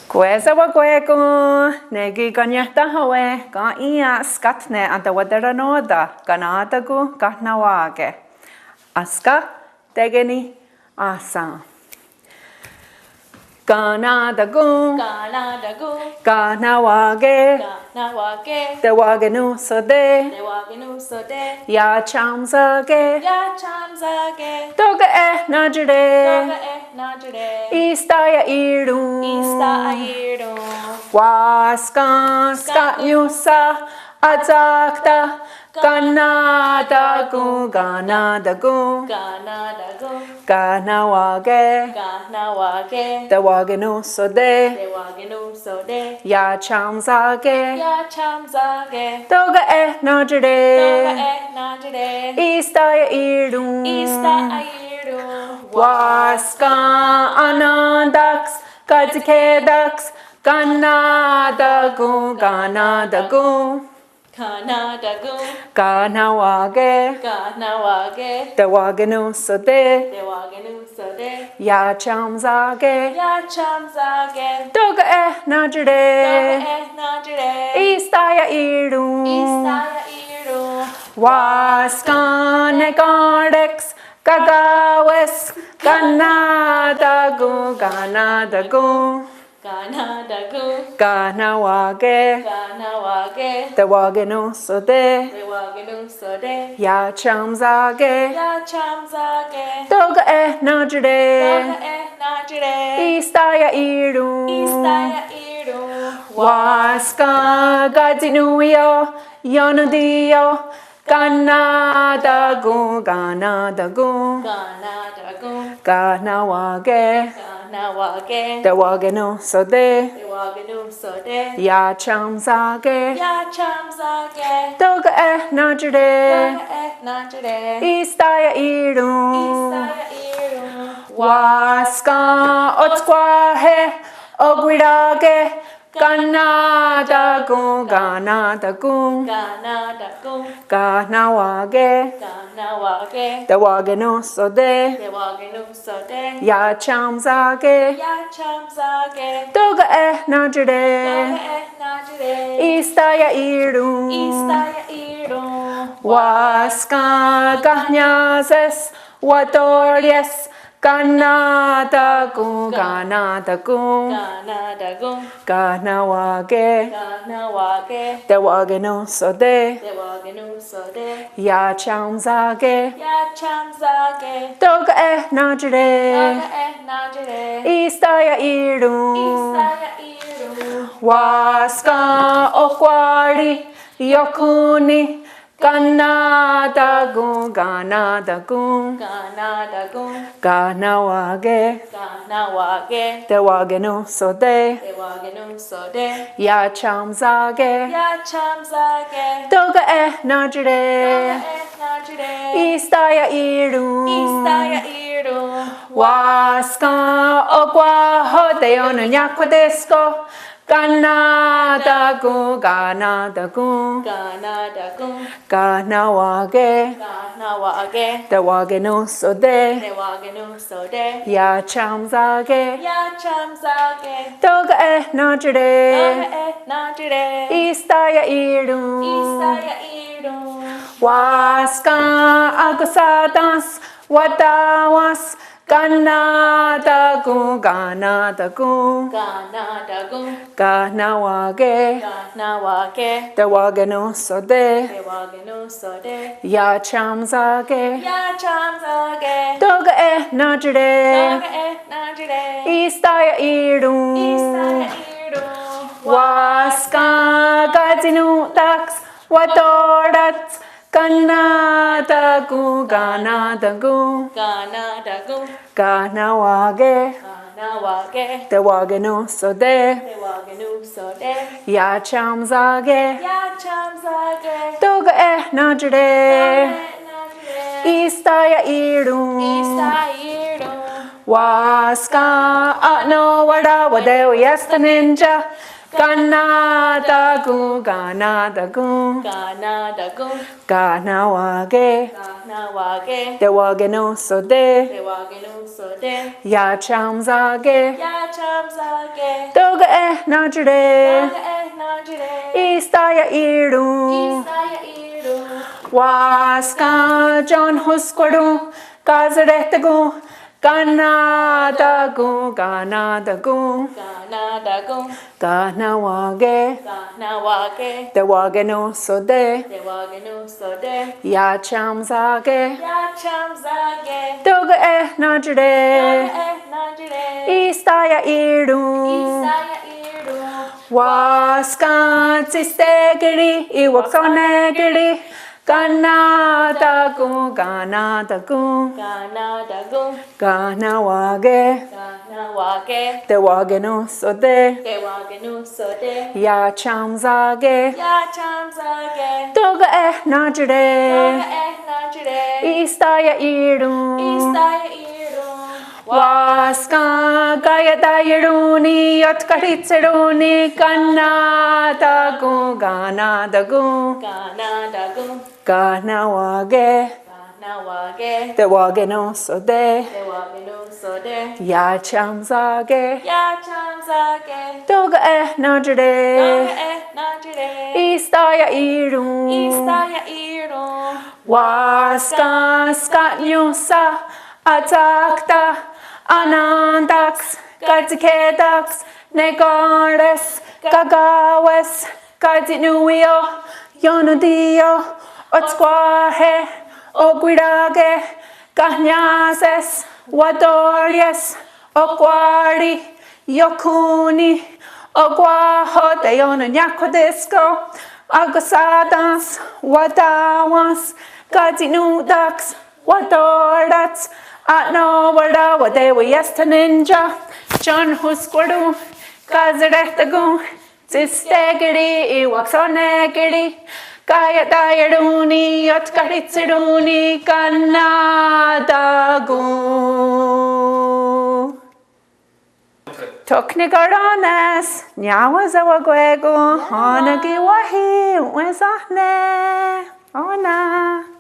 Kuesawa kueku, negi kanyahta hawe, ka iya skatne anta wadaranoda, kanataku kahnawake. Aska tegeni asa. Kanadagu, kahnawage, tewagenu sode, ya chamsage, toga najde, istaya iru, waska skanyusa, atakta, kanadagu, kahnawage, tewagenu sode, ya chamsage, toga najde, istaya iru, waska anandaks, katikedax, kanadagu, kahnawage, tewagenu sode, ya chamsage, toga najde, istaya iru, waska negardex, kagawes, kanadagu, kahnawage, tewagenu sode, ya chamsage, toga najde, istaya iru, waska gazinuyo, yonudio, kanadagu, kahnawage, tewagenu sode, ya chamsage, toga najde, istaya iru, waska otskwahe, ogwirage, kanadagu, kahnawage, tewagenu sode, ya chamsage, toga najde, istaya iru, waska gahnyazes, watorias, kanadagu, kahnawage, tewagenu sode, ya chamsage, toga najde, istaya iru, waska okwari, yokuni, kanadagu, kahnawage, tewagenu sode, ya chamsage, toga najde, istaya iru, waska okwahodeonu nyakwadesko, kanadagu, kahnawage, tewagenu sode, ya chamsage, toga najde, istaya iru, waska agusadas, wadawas, kanadagu, kahnawage, tewagenu sode, ya chamsage, toga najde, istaya iru, waska gazinu tax, watorats, kanadagu, kahnawage, tewagenu sode, ya chamsage, toga najde, Istaya idu. Istairu. Waska no wada wadeo yesta ninja. Ganadagu, ganadagu. Ganadagu. Ganawage. Ganawage. Dewage no sode. Dewagenu sode. Ya chamzage. Yachamzage. Doga najde. Naga najire. Istaya idu. Istairu. Waska John Husquadu. Gazaretagu. Ganadagu, ganadagu. Ganadagu. Ganawage. Ganawage. Dewage no sode. Dewagenu sode. Ya chamzage. Yachamzage. Doga najde. Naga najire. Istaya idu. Istairu. Waska tistegiri. Iwaksonegiri. Ganadagu, ganadagu. Ganadagu. Ganawage. Ganawage. Dewage no sode. Dewagenu sode. Ya chamzage. Yachamzage. Doga najde. Naga najire. Istaya idu. Istairu. Waska gayadayiruni yotkaritseruni ganadagu, ganadagu. Ganadagu. Ganawage. Ganawage. Dewage no sode. Dewagenu sode. Ya chamzage. Yachamzage. Doga najde. Naga najire. Istaya idu. Istairu. Waska skatnyusa atakta anandax gadzikedax negardes gagawes gadzinuio yonudio otsquahe oguidage gahnases wadorias oguari yokuni oguaho de yonanyakwadisco agosadas wadawas gadzinudax wadordats no wada wadewa yesta ninja John Husquadu Gazaretagu Tistegiri Iwaksonegiri Gaya dayaduni Yotkaritsiduni Ganadagu Toknigaranes Nyawazawagwego Honagi wahi Wezahne Ona